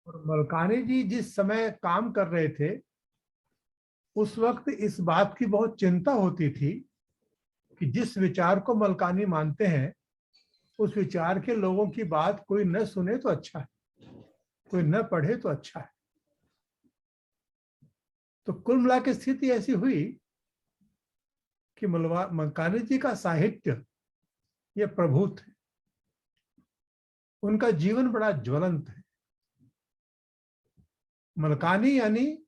और मलकानी जी जिस समय काम कर रहे थे उस वक्त इस बात की बहुत चिंता होती थी कि जिस विचार को मलकानी मानते हैं उस विचार के लोगों की बात कोई न सुने तो अच्छा है, कोई न पढ़े तो अच्छा है। तो कुल मिला के स्थिति ऐसी हुई कि मलकानी जी का साहित्य ये प्रभुत है, उनका जीवन बड़ा ज्वलंत है। मलकानी यानी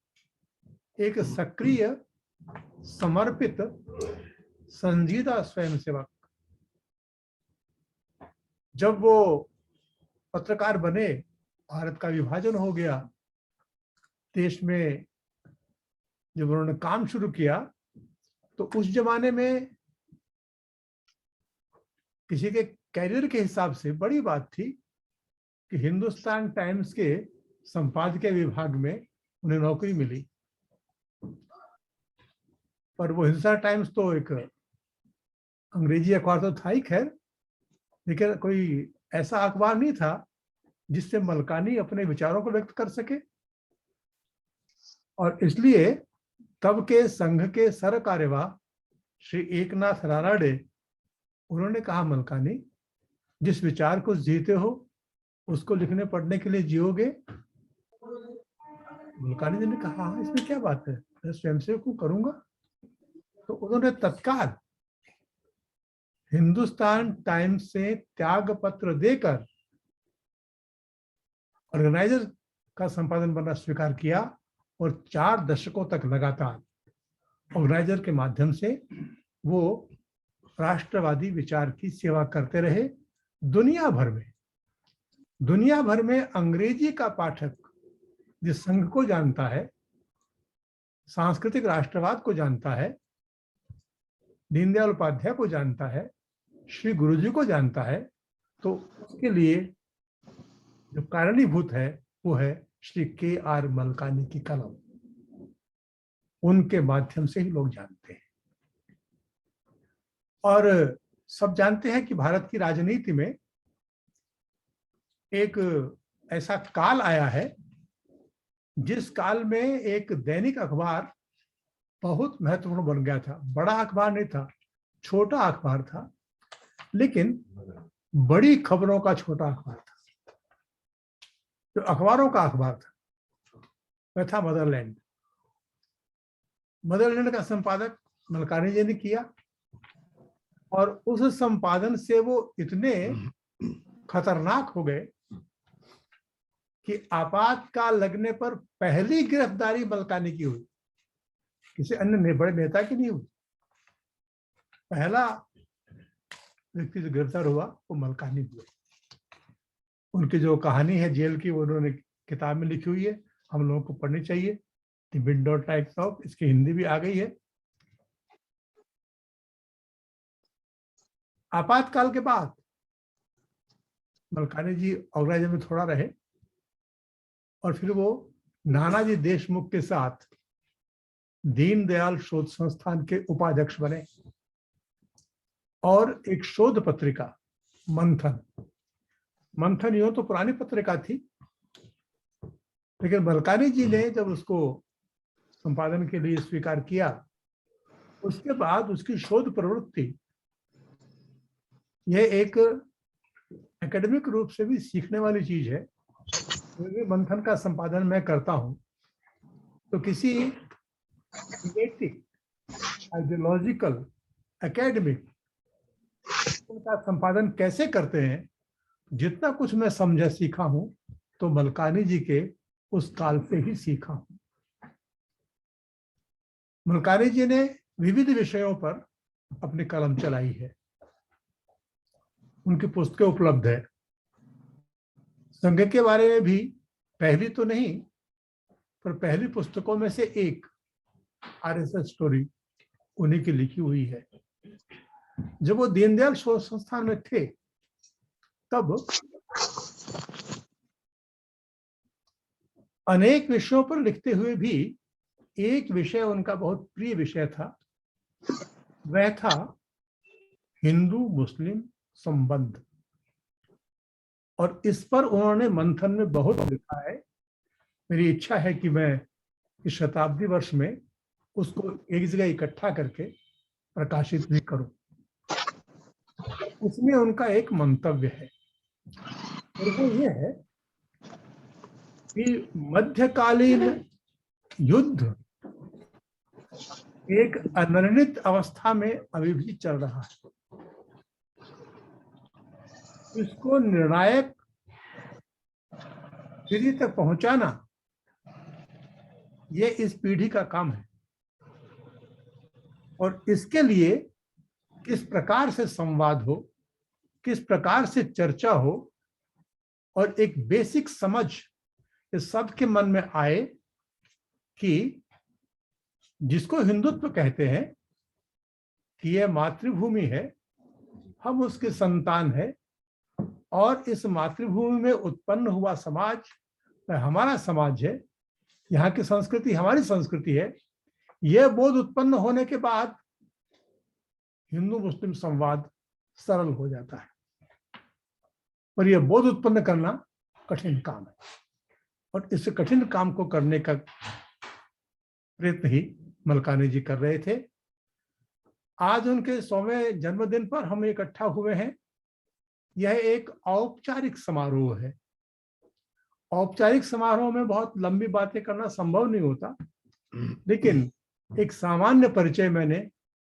एक सक्रिय, समर्पित, संजीदा स्वयंसेवक। जब वो पत्रकार बने, भारत का विभाजन हो गया, देश में जब उन्होंने काम शुरू किया तो उस जमाने में किसी के कैरियर के हिसाब से बड़ी बात थी कि हिंदुस्तान टाइम्स के संपादकीय विभाग में उन्हें नौकरी मिली। पर वो हिंदुस्तान टाइम्स तो एक अंग्रेजी अखबार तो था ही, खैर, लेकिन कोई ऐसा अखबार नहीं था जिससे मलकानी अपने विचारों को व्यक्त कर सके। और इसलिए तब के संघ के सर कार्यवाह श्री एकनाथ रानाडे, उन्होंने कहा, मलकानी, जिस विचार को जीते हो उसको लिखने पढ़ने के लिए जियोगे? मलकानी जी ने कहा, हाँ, इसमें क्या बात है, मैं स्वयंसेवक को करूंगा। तो उन्होंने तत्काल हिंदुस्तान टाइम्स से त्याग पत्र देकर ऑर्गेनाइजर का संपादन बनना स्वीकार किया और 4 दशकों तक लगातार ऑर्गेनाइजर के माध्यम से वो राष्ट्रवादी विचार की सेवा करते रहे। दुनिया भर में अंग्रेजी का पाठक जिस संघ को जानता है, सांस्कृतिक राष्ट्रवाद को जानता है, दीनदयाल उपाध्याय को जानता है, श्री गुरुजी को जानता है, तो उसके लिए जो कारणीभूत है वो है श्री के.आर. मलकानी की कलम। उनके माध्यम से ही लोग जानते हैं। और सब जानते हैं कि भारत की राजनीति में एक ऐसा काल आया है जिस काल में एक दैनिक अखबार बहुत महत्वपूर्ण बन गया था। बड़ा अखबार नहीं था, छोटा अखबार था, लेकिन बड़ी खबरों का छोटा अखबार था। जो अखबारों का अखबार था वह था मदरलैंड। मदरलैंड का संपादक मलकानी जी ने किया और उस संपादन से वो इतने खतरनाक हो गए कि आपातकाल लगने पर पहली गिरफ्तारी मलकानी की हुई, किसी अन्य बड़े नेता की नहीं हुई। पहला व्यक्ति जो गिरफ्तार हुआ वो मलकानी हुए। उनकी जो कहानी है जेल की, वो उन्होंने किताब में लिखी हुई है, हम लोगों को पढ़नी चाहिए। द मिडनाइट टाइम्स ऑफ, इसकी हिंदी भी आ गई है। आपातकाल के बाद मलकानी जी ऑर्गेनाइजर में थोड़ा रहे और फिर वो नानाजी देशमुख के साथ दीनदयाल शोध संस्थान के उपाध्यक्ष बने और एक शोध पत्रिका मंथन यूं तो पुरानी पत्रिका थी, लेकिन मलकानी जी ने जब उसको संपादन के लिए स्वीकार किया उसके बाद उसकी शोध प्रवृत्ति यह एक एकेडमिक रूप से भी सीखने वाली चीज है। क्योंकि मंथन का संपादन मैं करता हूं तो किसी आइडियोलॉजिकल एकेडमिक का संपादन कैसे करते हैं, जितना कुछ मैं समझा सीखा हूं तो मलकानी जी के उस काल से ही सीखा हूं। मलकानी जी ने विविध विषयों पर अपनी कलम चलाई है, उनकी पुस्तकें उपलब्ध है। संघ के बारे में भी पहली तो नहीं पर पहली पुस्तकों में से एक आरएसएस स्टोरी उन्हीं की लिखी हुई है। जब वो दीनदयाल शोध संस्थान में थे तब अनेक विषयों पर लिखते हुए भी एक विषय उनका बहुत प्रिय विषय था, वह था हिंदू मुस्लिम संबंध। और इस पर उन्होंने मंथन में बहुत लिखा है मेरी इच्छा है कि मैं इस शताब्दी वर्ष में उसको एक जगह इकट्ठा करके प्रकाशित भी करूं। उसमें उनका एक मंतव्य है और वो ये है कि मध्यकालीन युद्ध एक अनिर्णित अवस्था में अभी भी चल रहा है। इसको निर्णायक स्थिति तक पहुंचाना ये इस पीढ़ी का काम है और इसके लिए किस प्रकार से संवाद हो, किस प्रकार से चर्चा हो और एक बेसिक समझ इस सबके मन में आए कि जिसको हिंदुत्व कहते हैं कि यह मातृभूमि है, हम उसके संतान है और इस मातृभूमि में उत्पन्न हुआ समाज हमारा समाज है, यहाँ की संस्कृति हमारी संस्कृति है। यह बोध उत्पन्न होने के बाद हिंदू मुस्लिम संवाद सरल हो जाता है, पर यह बोध उत्पन्न करना कठिन काम है और इस कठिन काम को करने का प्रयत्न ही मलकानी जी कर रहे थे। आज उनके 100वें जन्मदिन पर हम इकट्ठा हुए हैं। यह एक औपचारिक समारोह है। औपचारिक समारोह में बहुत लंबी बातें करना संभव नहीं होता, लेकिन एक सामान्य परिचय मैंने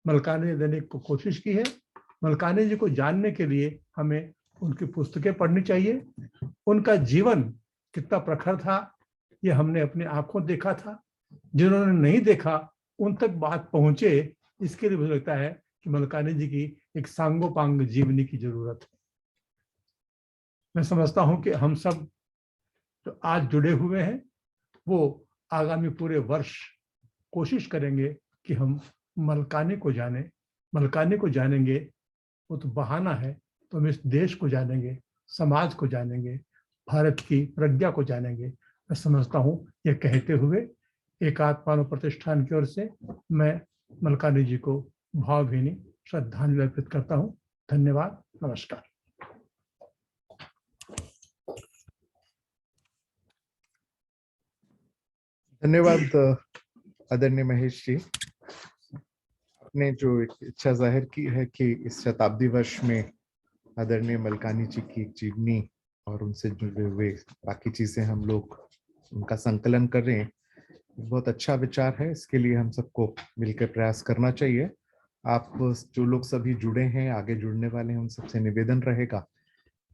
मलकानी जी देने की कोशिश की है। मलकानी जी को जानने के लिए हमें उनकी पुस्तकें पढ़नी चाहिए। उनका जीवन कितना प्रखर था ये हमने अपनी आंखों देखा था। जिन्होंने नहीं देखा उन तक बात पहुंचे, इसके लिए मुझे लगता है कि मलकानी जी की एक सांगोपांग जीवनी की जरूरत है। मैं समझता हूं कि हम सब तो आज जुड़े हुए हैं, वो आगामी पूरे वर्ष कोशिश करेंगे कि हम मलकानी को जाने। मलकानी को जानेंगे वो तो बहाना है, तो हम इस देश को जानेंगे, समाज को जानेंगे, भारत की प्रज्ञा को जानेंगे। मैं समझता हूं यह कहते हुए एकात्म मानव प्रतिष्ठान की ओर से मैं मलकानी जी को भावभीनी श्रद्धांजलि अर्पित करता हूं। धन्यवाद, नमस्कार। धन्यवाद आदरणीय महेश जी। आपने जो इच्छा जाहिर की है कि इस शताब्दी वर्ष में आदरणीय मलकानी जी की एक जीवनी और उनसे जुड़े हुए बाकी चीजें हम लोग उनका संकलन कर रहे हैं, बहुत अच्छा विचार है। इसके लिए हम सबको मिलकर प्रयास करना चाहिए। आप जो लोग सभी जुड़े हैं, आगे जुड़ने वाले हैं, उन सबसे निवेदन रहेगा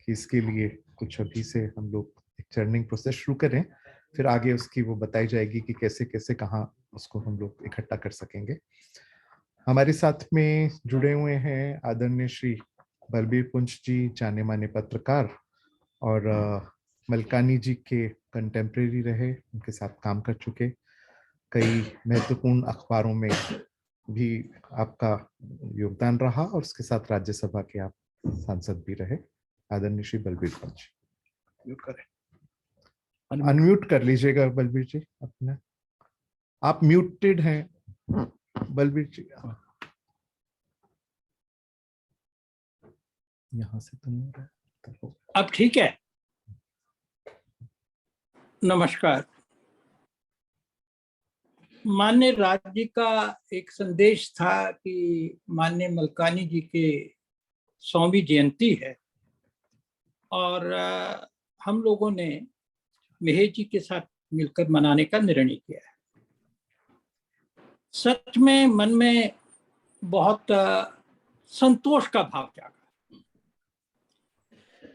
कि इसके लिए कुछ अभी से हम लोग एक चर्निंग प्रोसेस शुरू करें, फिर आगे उसकी वो बताई जाएगी कि कैसे कैसे कहाँ उसको हम लोग इकट्ठा कर सकेंगे। हमारे साथ में जुड़े हुए हैं आदरणीय श्री बलबीर पुंछ जी, जाने माने पत्रकार और मलकानी जी के कंटेम्प्रेरी रहे, उनके साथ काम कर चुके, कई महत्वपूर्ण अखबारों में भी आपका योगदान रहा और उसके साथ राज्यसभा के आप सांसद भी रहे। आदरणीय श्री बलबीर पुंछ, म्यूट करें, अनम्यूट कर लीजिएगा बलबीर जी अपना, आप म्यूटेड हैं बलबीर जी। यहाँ से तो नहीं हो रहा, अब ठीक है। नमस्कार। माननीय राज्य का एक संदेश था कि माननीय मलकानी जी के 100वीं जयंती है और हम लोगों ने महेश जी के साथ मिलकर मनाने का निर्णय किया है। सच में मन में बहुत संतोष का भाव जागा।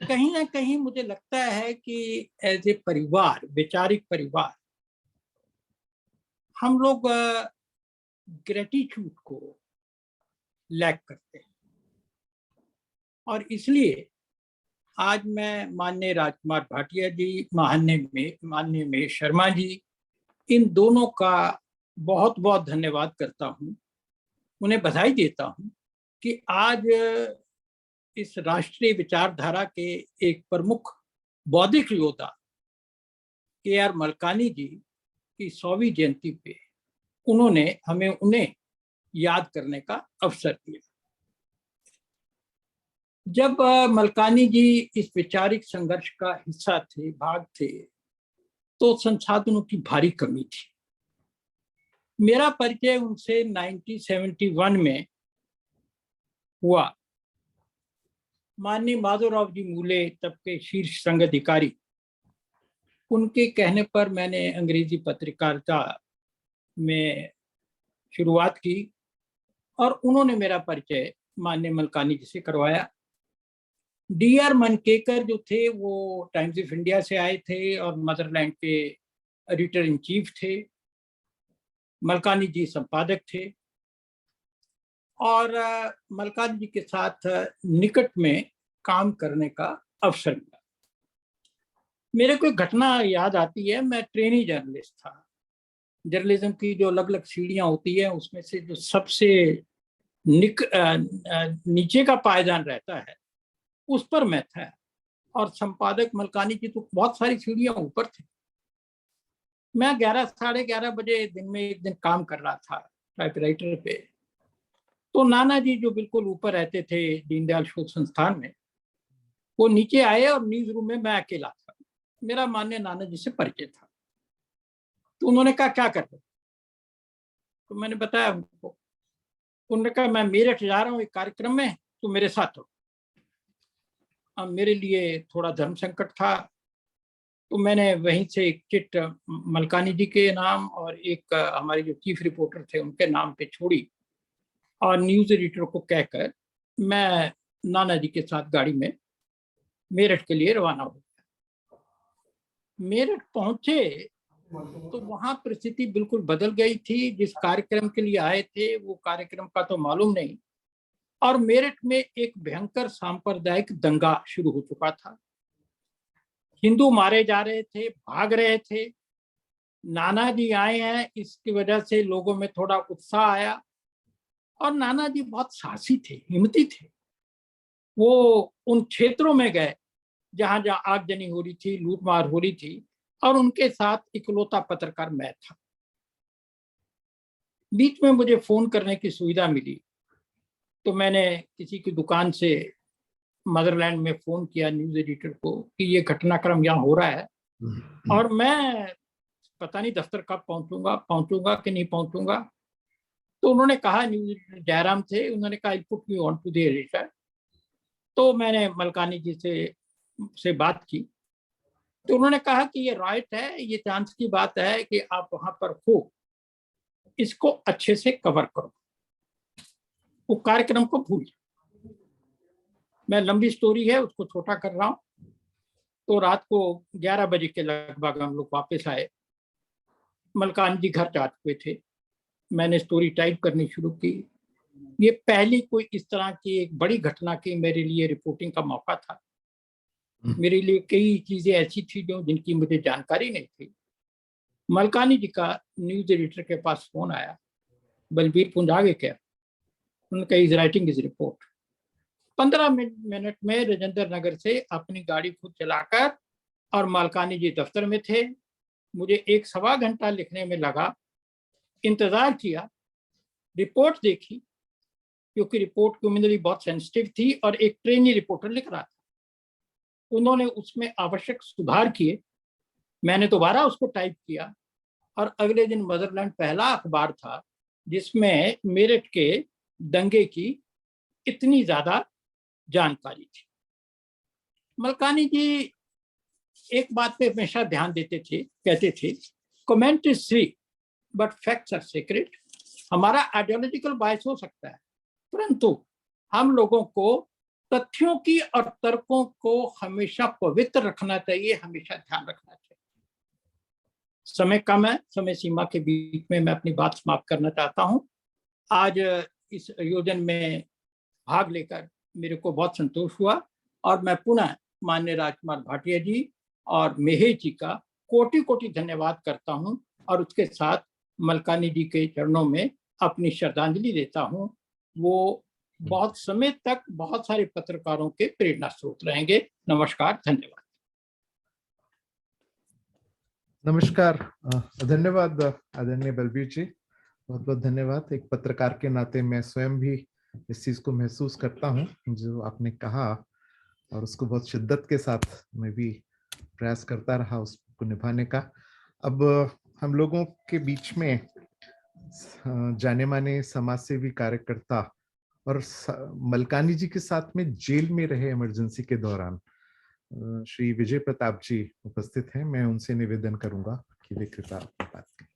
कहीं ना कहीं मुझे लगता है कि एज ए परिवार, वैचारिक परिवार, हम लोग ग्रेटिट्यूड को लैक करते हैं और इसलिए आज मैं माननीय राजकुमार भाटिया जी, माननीय महेश शर्मा जी, इन दोनों का बहुत बहुत धन्यवाद करता हूँ। उन्हें बधाई देता हूँ कि आज इस राष्ट्रीय विचारधारा के एक प्रमुख बौद्धिक योद्धा के.आर. मलकानी जी की 100वीं जयंती पे उन्हें याद करने का अवसर दिया। जब मलकानी जी इस वैचारिक संघर्ष का हिस्सा थे, भाग थे, तो संसाधनों की भारी कमी थी। मेरा परिचय उनसे 1971 में हुआ। माननीय माधवराव जी मूले तब के शीर्ष संघ अधिकारी, उनके कहने पर मैंने अंग्रेजी पत्रकारिता में शुरुआत की और उन्होंने मेरा परिचय माननीय मलकानी जी से करवाया। DR मनकेकर जो थे वो टाइम्स ऑफ इंडिया से आए थे और मदरलैंड के एडिटर इन चीफ थे। मलकानी जी संपादक थे और मलकानी जी के साथ निकट में काम करने का अवसर मिला। मेरे को एक घटना याद आती है। मैं ट्रेनी जर्नलिस्ट था। जर्नलिज्म की जो अलग अलग सीढ़ियां होती है उसमें से जो सबसे नीचे का पायदान रहता है उस पर मैं था और संपादक मलकानी जी तो बहुत सारी सीढ़ियां ऊपर थी। मैं 11 साढ़े 11 बजे दिन में एक दिन काम कर रहा था टाइपराइटर पे। तो नाना जी जो बिल्कुल ऊपर रहते थे दीनदयाल शोध संस्थान में, वो नीचे आए और न्यूज रूम में मैं अकेला था। मेरा माननीय नाना जी से परिचय था। तो उन्होंने कहा क्या कर रहे हो? तो मैंने बताया उनको। उन्होंने कहा मैं मेरठ जा रहा हूँ एक कार्यक्रम में, तो मेरे साथ हो। अब मेरे लिए थोड़ा धर्म संकट था, तो मैंने वहीं से एक चिट मलकानी जी के नाम और एक हमारे जो चीफ रिपोर्टर थे उनके नाम पे छोड़ी और न्यूज एडिटर को कहकर मैं नाना जी के साथ गाड़ी में मेरठ के लिए रवाना हो गया। मेरठ पहुंचे तो वहां परिस्थिति बिल्कुल बदल गई थी। जिस कार्यक्रम के लिए आए थे वो कार्यक्रम का तो मालूम नहीं और मेरठ में एक भयंकर सांप्रदायिक दंगा शुरू हो चुका था। हिंदू मारे जा रहे थे, भाग रहे थे। नाना जी आए हैं, इसकी वजह से लोगों में थोड़ा उत्साह आया और नाना जी बहुत साहसी थे, हिम्मती थे। वो उन क्षेत्रों में गए जहां जहां आगजनी हो रही थी, लूटमार हो रही थी और उनके साथ इकलौता पत्रकार मैं था। बीच में मुझे फोन करने की सुविधा मिली तो मैंने किसी की दुकान से मदरलैंड में फोन किया न्यूज एडिटर को कि ये घटनाक्रम यहाँ हो रहा है और मैं पता नहीं दफ्तर कब पहुंचूंगा कि नहीं पहुंचूंगा। तो उन्होंने कहा, न्यूज एडिटर जयराम थे, उन्होंने कहा put me on to the editor. तो मैंने मलकानी जी से बात की तो उन्होंने कहा कि ये राइट है, ये चांस की बात है कि आप वहां पर हो, इसको अच्छे से कवर करो, वो कार्यक्रम को भूल। मैं लंबी स्टोरी है उसको छोटा कर रहा हूं। तो रात को 11 बजे के लगभग हम लोग वापस आए। मलकान जी घर जा चुके थे। मैंने स्टोरी टाइप करनी शुरू की। ये पहली कोई इस तरह की एक बड़ी घटना की मेरे लिए रिपोर्टिंग का मौका था। मेरे लिए कई चीजें ऐसी थी जो जिनकी मुझे जानकारी नहीं थी। मलकानी जी का न्यूज एडिटर के पास फोन आया, बलबीर पुंजागे क्या, उनका is writing is report. 15 minute में राजेंद्र नगर से अपनी गाड़ी खुद चलाकर, और मलकानी जी दफ्तर में थे। मुझे 1-1.25 घंटा लिखने में लगा। इंतजार किया, रिपोर्ट देखी क्योंकि रिपोर्ट क्रिमिनली बहुत सेंसिटिव थी और एक ट्रेनी रिपोर्टर लिख रहा था। उन्होंने उसमें आवश्यक सुधार किए। मैंने दोबारा उसको टाइप किया और अगले दिन मदरलैंड पहला अखबार था जिसमें मेरठ के दंगे की इतनी ज्यादा जानकारी थी। मलकानी जी एक बात पे हमेशा ध्यान देते थे, कहते थे comment is free but facts are secret. हमारा आइडियोलॉजिकल बायस हो सकता है परंतु हम लोगों को तथ्यों की और तर्कों को हमेशा पवित्र रखना चाहिए, हमेशा ध्यान रखना चाहिए। समय कम है, समय सीमा के बीच में मैं अपनी बात समाप्त करना चाहता हूं। आज इस आयोजन में भाग लेकर मेरे को बहुत संतोष हुआ और मैं पुनः माननीय राजकुमार भाटिया जी और महेश जी का कोटि कोटि धन्यवाद करता हूं और उसके साथ मलकानी जी के चरणों में अपनी श्रद्धांजलि देता हूं। वो बहुत समय तक बहुत सारे पत्रकारों के प्रेरणा स्रोत रहेंगे। नमस्कार, धन्यवाद। नमस्कार, धन्यवाद आदरणीय बलबीर जी, बहुत बहुत धन्यवाद। एक पत्रकार के नाते मैं स्वयं भी इस चीज को महसूस करता हूँ जो आपने कहा और उसको बहुत शिद्दत के साथ मैं भी प्रयास करता रहा उस को निभाने का। अब हम लोगों के बीच में जाने माने समाजसेवी कार्यकर्ता और मलकानी जी के साथ में जेल में रहे इमरजेंसी के दौरान श्री विजय प्रताप जी उपस्थित हैं। मैं उनसे निवेदन करूंगा कि वे कृपया बात करें।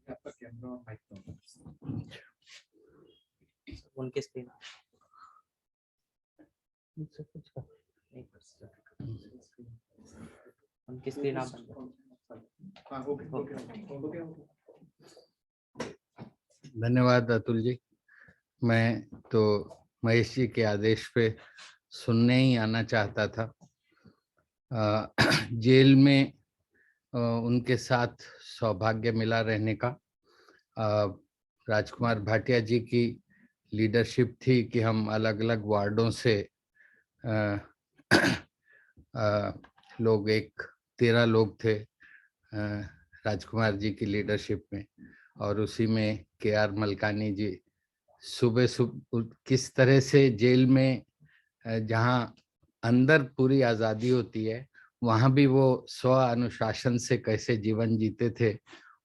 आपका कैमरा और माइक उनके स्क्रीन उनकी स्क्रीन आप धन्यवाद अतुल जी। मैं तो महेश जी के आदेश पे सुनने ही आना चाहता था। जेल में उनके साथ सौभाग्य मिला रहने का। राजकुमार भाटिया जी की लीडरशिप थी कि हम अलग अलग वार्डों से लोग 13 लोग थे राजकुमार जी की लीडरशिप में, और उसी में KR मलकानी जी सुबह सुबह किस तरह से जेल में जहां अंदर पूरी आज़ादी होती है वहां भी वो स्व अनुशासन से कैसे जीवन जीते थे,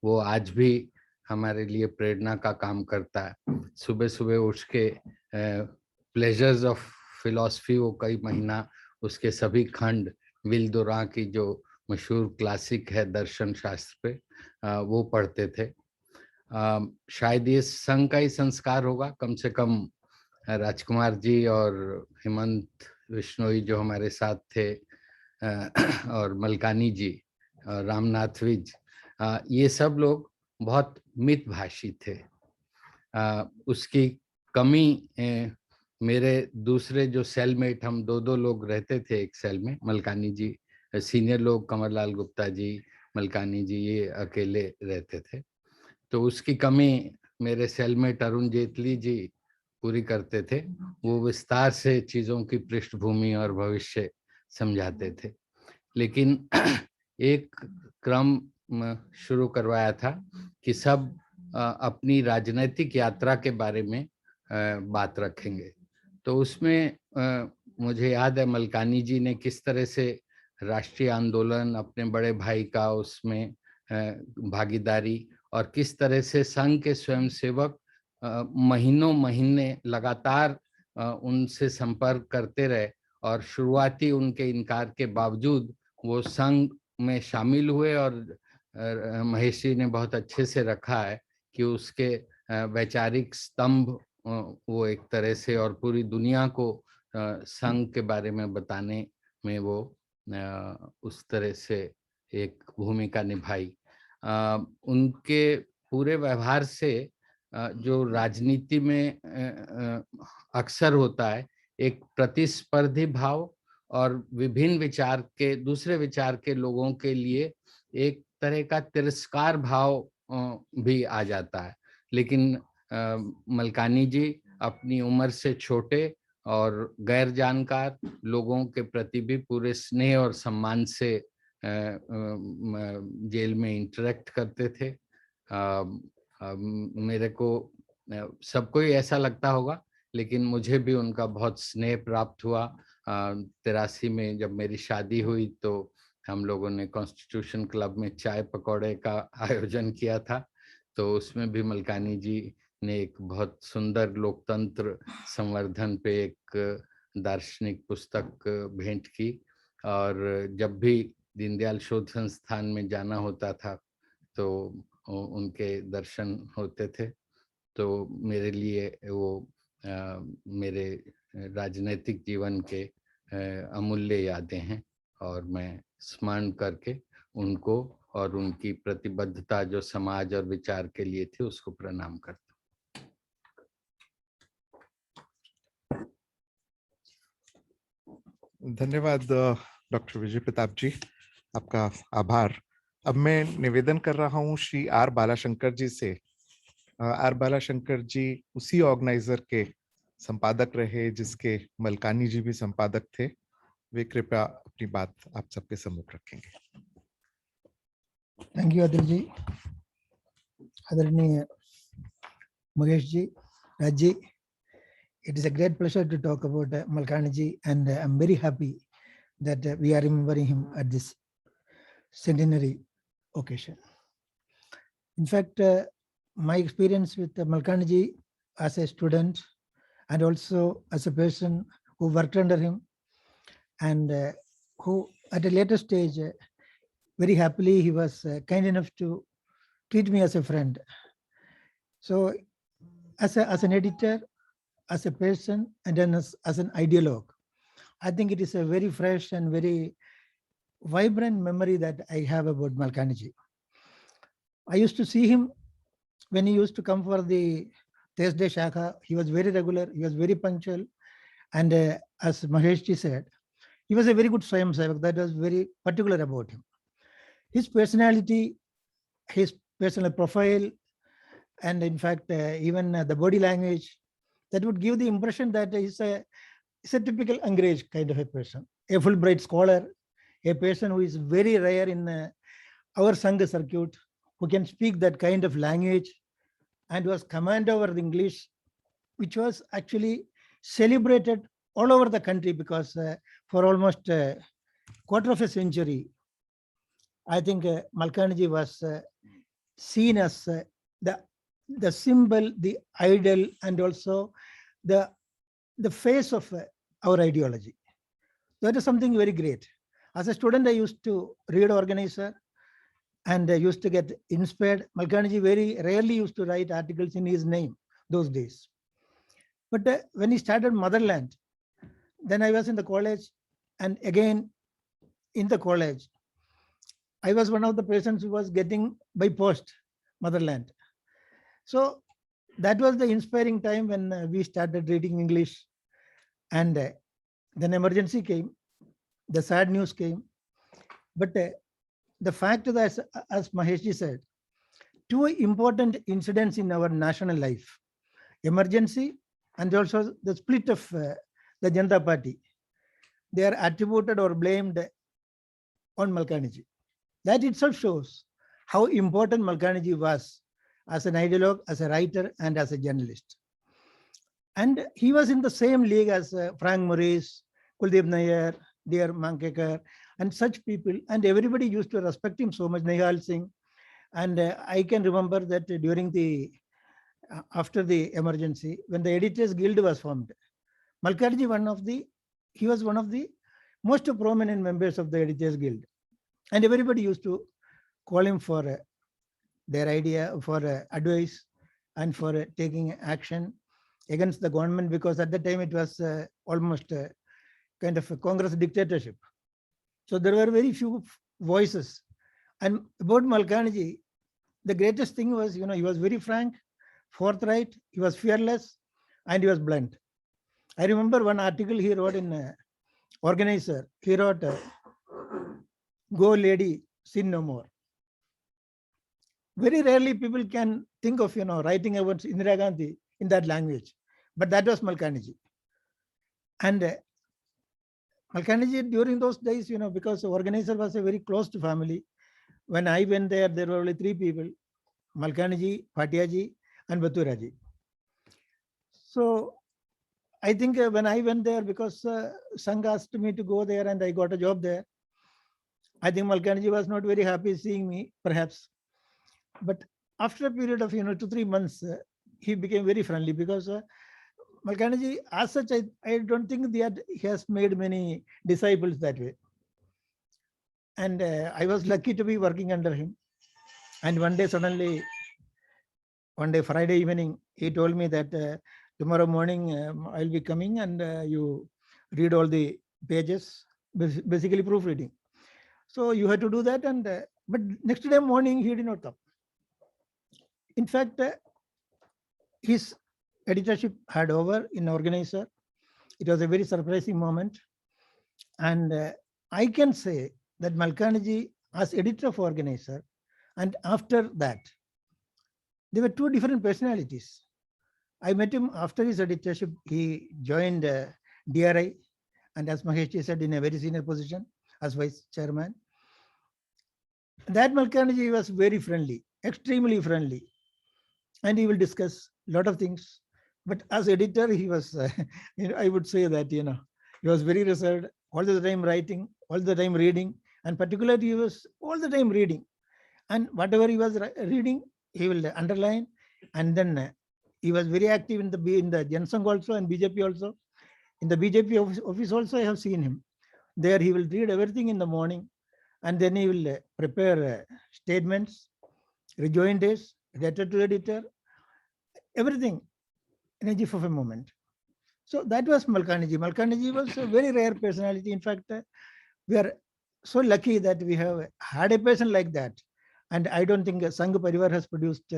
वो आज भी हमारे लिए प्रेरणा का काम करता है। सुबह सुबह उठ के प्लेजर्स ऑफ फिलॉसफी वो कई महीना उसके सभी खंड विल दुरा की जो मशहूर क्लासिक है दर्शन शास्त्र पे वो पढ़ते थे। शायद ये संघ का ही संस्कार होगा। कम से कम राजकुमार जी और हेमंत विश्नोई जो हमारे साथ थे और मलकानी जी, रामनाथ विज, ये सब लोग बहुत मितभाषी थे। उसकी कमी मेरे दूसरे जो सेलमेट, हम दो लोग रहते थे एक सेल में, मलकानी जी सीनियर लोग, कंवरलाल गुप्ता जी, मलकानी जी, ये अकेले रहते थे। तो उसकी कमी मेरे सेलमेट अरुण जेटली जी पूरी करते थे। वो विस्तार से चीज़ों की पृष्ठभूमि और भविष्य समझाते थे। लेकिन एक क्रम शुरू करवाया था कि सब अपनी राजनीतिक यात्रा के बारे में बात रखेंगे। तो उसमें मुझे याद है मलकानी जी ने किस तरह से राष्ट्रीय आंदोलन, अपने बड़े भाई का उसमें भागीदारी, और किस तरह से संघ के स्वयंसेवक महीनों महीने लगातार उनसे संपर्क करते रहे, और शुरुआती उनके इनकार के बावजूद वो संघ में शामिल हुए। और महेश जी ने बहुत अच्छे से रखा है कि उसके वैचारिक स्तंभ वो एक तरह से, और पूरी दुनिया को संघ के बारे में बताने में वो उस तरह से एक भूमिका निभाई। उनके पूरे व्यवहार से जो राजनीति में अक्सर होता है, एक प्रतिस्पर्धी भाव और विभिन्न विचार के, दूसरे विचार के लोगों के लिए एक तरह का तिरस्कार भाव भी आ जाता है। लेकिन मलकानी जी अपनी उम्र से छोटे और गैर जानकार लोगों के प्रति भी पूरे स्नेह और सम्मान से जेल में इंटरेक्ट करते थे। मेरे को सबको ही ऐसा लगता होगा, लेकिन मुझे भी उनका बहुत स्नेह प्राप्त हुआ। 83 में जब मेरी शादी हुई तो हम लोगों ने कॉन्स्टिट्यूशन क्लब में चाय पकौड़े का आयोजन किया था। तो उसमें भी मलकानी जी ने एक बहुत सुंदर लोकतंत्र संवर्धन पे एक दार्शनिक पुस्तक भेंट की। और जब भी दीनदयाल शोध संस्थान में जाना होता था तो उनके दर्शन होते थे। तो मेरे लिए वो मेरे राजनीतिक जीवन के अमूल्य यादें हैं, और मैं स्मरण करके उनको और उनकी प्रतिबद्धता जो समाज और विचार के लिए थी उसको प्रणाम करता हूँ। धन्यवाद डॉक्टर विजय प्रताप जी, आपका आभार। अब मैं निवेदन कर रहा हूं श्री R बालाशंकर जी से। R बालाशंकर जी उसी ऑर्गेनाइजर के संपादक रहे जिसके मलकानी जी भी संपादक थे। वे कृपया अपनी बात आप सबके सम्मुख रखेंगे। थैंक यू अदिल जी। आदरणीय Mageshji, Rajji. It is a great pleasure to talk about Malkaniji, and I'm very happy that we are remembering him at this centenary occasion. In fact, my experience with Malkaniji as a student and also as a person who worked under him and who at a later stage, very happily, he was kind enough to treat me as a friend. So as an editor, as a person, and then as an ideologue, I think it is a very fresh and very vibrant memory that I have about Malkaniji. I used to see him when he used to come for the Thursday Shakha. He was very regular, he was very punctual, and as Maheshji said, he was a very good Swayam Sevak. That was very particular about him. His personality, his personal profile, and in fact, even the body language, that would give the impression that he's a typical Angrez kind of a person, a Fulbright scholar, a person who is very rare in our Sangha circuit, who can speak that kind of language and was command over the English, which was actually celebrated all over the country, because for almost a quarter of a century, I think Malkaniji was seen as the symbol, the idol, and also the face of our ideology. That is something very great. As a student, I used to read Organizer and I used to get inspired. Malkaniji very rarely used to write articles in his name those days. But when he started Motherland, then I was in the college, and again in the college, I was one of the persons who was getting by post Motherland. So that was the inspiring time when we started reading English, and then emergency came, the sad news came. But the fact that, as Maheshji said, two important incidents in our national life, emergency and also the split of the Janata Party, they are attributed or blamed on Malkaniji. That itself shows how important Malkaniji was as an ideologue, as a writer, and as a journalist. And he was in the same league as Frank Maurice, Kuldeep Nair, dear Mankekar, and such people, and everybody used to respect him so much, Nihal Singh. And I can remember that during the, after the emergency, when the Editors Guild was formed, Malkaniji, he was one of the most prominent members of the Editors Guild. And everybody used to call him for their idea, for advice, and for taking action against the government, because at the time it was almost kind of a Congress dictatorship. So there were very few voices. And about Malkaniji, the greatest thing was, he was very frank, forthright, he was fearless, and he was blunt. I remember one article he wrote in Organizer. He wrote, "Go lady, sin no more." Very rarely people can think of, writing about Indira Gandhi in that language, but that was Malkaniji. And Malkaniji during those days, because the Organizer was a very close to family. When I went there were only three people, Malkaniji, Patiaji, and Baturaji. So I think when I went there, because Sangh asked me to go there and I got a job there, I think Malkaniji was not very happy seeing me, perhaps. But after a period of 2-3 months, he became very friendly, because Malkaniji, as such, I don't think that he has made many disciples that way. And I was lucky to be working under him. And one day, suddenly, Friday evening, he told me that tomorrow morning I'll be coming and you read all the pages, basically proofreading. So you had to do that. And but next day morning, he did not come. In fact, his editorship had over in Organizer. It was a very surprising moment. And I can say that Malkaniji, as editor of Organizer, and after that, there were two different personalities. I met him after his editorship. He joined DRI, and as Maheshji said, in a very senior position as vice chairman. That Malkaniji was very friendly, extremely friendly. And he will discuss lot of things. But as editor, he was, I would say that, he was very reserved, all the time writing, all the time reading, and particularly he was all the time reading. And whatever he was reading, he will underline. And then he was very active in the Jansangh also and BJP also. In the BJP office also, I have seen him. There he will read everything in the morning, and then he will prepare statements, rejoinders, letter to editor, everything in a jiff of a moment. So that was Malkani ji. Malkani ji was a very rare personality. In fact, we are so lucky that we have had a person like that. And I don't think Sangh Parivar has produced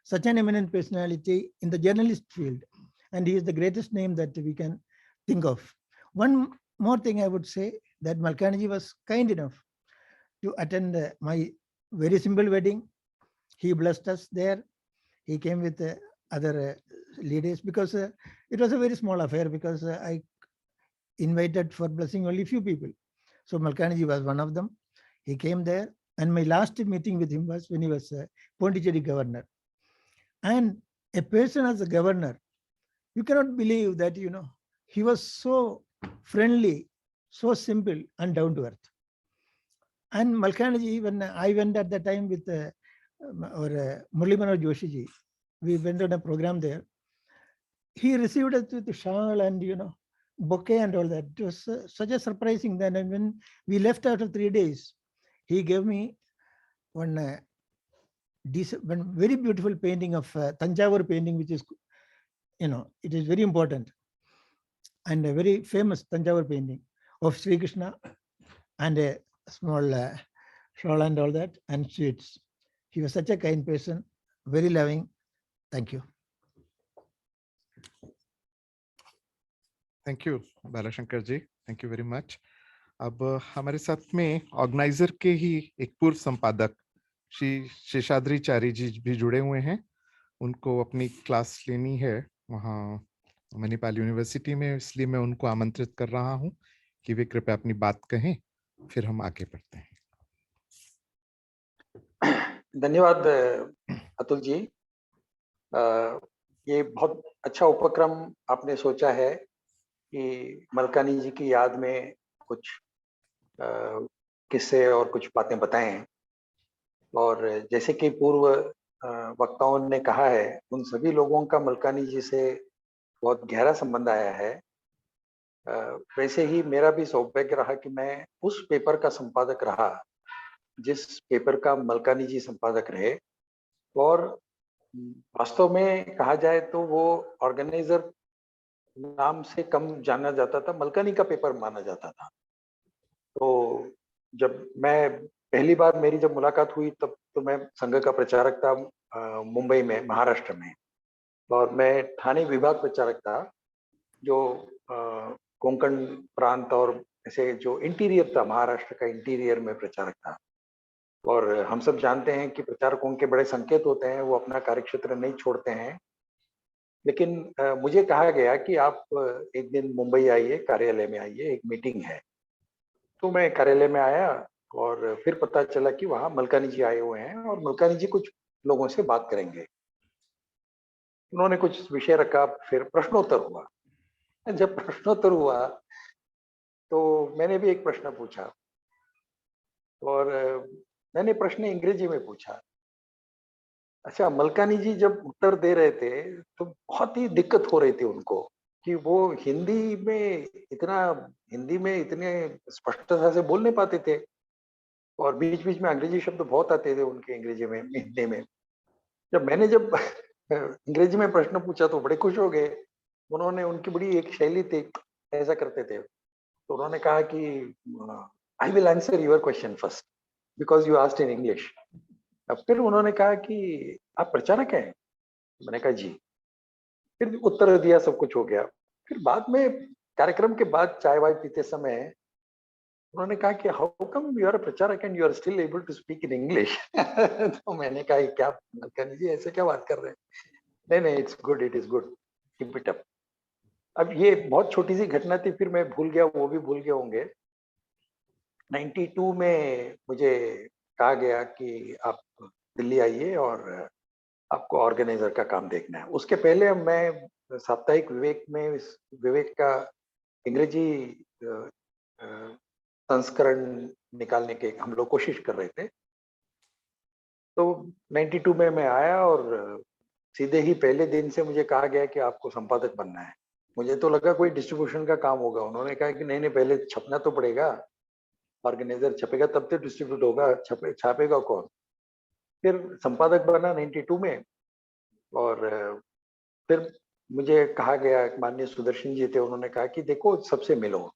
such an eminent personality in the journalist field. And he is the greatest name that we can think of. One more thing I would say, that Malkani ji was kind enough to attend my very simple wedding. He blessed us there. He came with other leaders, because it was a very small affair, because I invited for blessing only few people. So Malkani ji was one of them. He came there, and my last meeting with him was when he was Pondicherry governor. And a person as a governor, you cannot believe that, he was so friendly, so simple and down to earth. And Malkani ji, when I went at that time with our Murli Manohar Joshi ji, we went on a program there. He received us with the shawl and, bouquet and all that. It was such a surprising then. And when we left after 3 days, he gave me one very beautiful painting of Tanjavur painting, which is, it is very important, and a very famous Tanjavur painting of Sri Krishna, and a small shawl and all that, and sweets. He was such a kind person, very loving. Thank you. Thank you Balashankar ji, thank you very much. अब हमारे साथ में organiser के ही एक पूर्व संपादक श्री शेषाद्रीचारी जी भी जुड़े हुए हैं. उनको अपनी क्लास लेनी है वहाँ मणिपाल यूनिवर्सिटी में, इसलिए मैं उनको आमंत्रित कर रहा हूँ कि वे कृपया अपनी बात कहें, फिर हम आगे बढ़ते हैं. धन्यवाद अतुल जी. ये बहुत अच्छा उपक्रम आपने सोचा है कि मलकानी जी की याद में कुछ किस्से और कुछ बातें बताएं. और जैसे कि पूर्व वक्ताओं ने कहा है, उन सभी लोगों का मलकानी जी से बहुत गहरा संबंध आया है. वैसे ही मेरा भी सौभाग्य रहा कि मैं उस पेपर का संपादक रहा जिस पेपर का मलकानी जी संपादक रहे. और वास्तव में कहा जाए तो वो ऑर्गेनाइजर नाम से कम जाना जाता था, मलकानी का पेपर माना जाता था. तो जब मैं पहली बार मेरी जब मुलाकात हुई, तब तो मैं संघ का प्रचारक था मुंबई में, महाराष्ट्र में, और मैं ठाणे विभाग प्रचारक था, जो कोंकण प्रांत और ऐसे जो इंटीरियर था, महाराष्ट्र का इंटीरियर में प्रचारक था. और हम सब जानते हैं कि प्रचारकों के बड़े संकेत होते हैं, वो अपना कार्यक्षेत्र नहीं छोड़ते हैं. लेकिन मुझे कहा गया कि आप एक दिन मुंबई आइए, कार्यालय में आइए, एक मीटिंग है. तो मैं कार्यालय में आया और फिर पता चला कि वहाँ मलकानी जी आए हुए हैं और मलकानी जी कुछ लोगों से बात करेंगे. उन्होंने कुछ विषय रखा, फिर प्रश्नोत्तर हुआ. जब प्रश्नोत्तर हुआ तो मैंने भी एक प्रश्न पूछा, और मैंने प्रश्न अंग्रेजी में पूछा. अच्छा, मलकानी जी जब उत्तर दे रहे थे तो बहुत ही दिक्कत हो रही थी उनको कि वो हिंदी में इतने स्पष्टता से बोल नहीं पाते थे, और बीच बीच में अंग्रेजी शब्द बहुत आते थे उनके हिंदी में. जब मैंने अंग्रेजी में प्रश्न पूछा तो बड़े खुश हो गए. उन्होंने, उनकी बड़ी एक शैली थी, ऐसा करते थे. तो उन्होंने कहा कि I will answer your question first because you asked in English. फिर उन्होंने कहा कि आप प्रचारक हैं. मैंने कहा जी. फिर उत्तर दिया, सब कुछ हो गया. फिर बाद में कार्यक्रम के बाद चाय वाय पीते समय उन्होंने कहा कि how come you are a pracharak and you are still able to speak in English. तो मैंने कहा क्या मलकानी जी ऐसे क्या बात कर रहे हैं. नहीं, it's good, it is good, keep it up. अब ये बहुत छोटी सी घटना थी, फिर मैं भूल गया, वो भी भूल गए होंगे. 92 में मुझे कहा गया कि आप दिल्ली आइए और आपको ऑर्गेनाइजर का काम देखना है। उसके पहले मैं साप्ताहिक विवेक में विवेक का अंग्रेजी संस्करण निकालने के हम लोग कोशिश कर रहे थे। तो 92 में मैं आया और सीधे ही पहले दिन से मुझे कहा गया कि आपको संपादक बनना है। मुझे तो लगा कोई डिस्ट्रीब्यूशन का काम होगा। उन्होंने कहा कि नहीं नहीं, पहले छपना तो पड़ेगा, ऑर्गेनाइजर छपेगा तब तो डिस्ट्रीब्यूट होगा, छापेगा कौन। फिर संपादक बना 92 में। और फिर मुझे कहा गया, माननीय सुदर्शन जी थे, उन्होंने कहा कि देखो सबसे मिलो,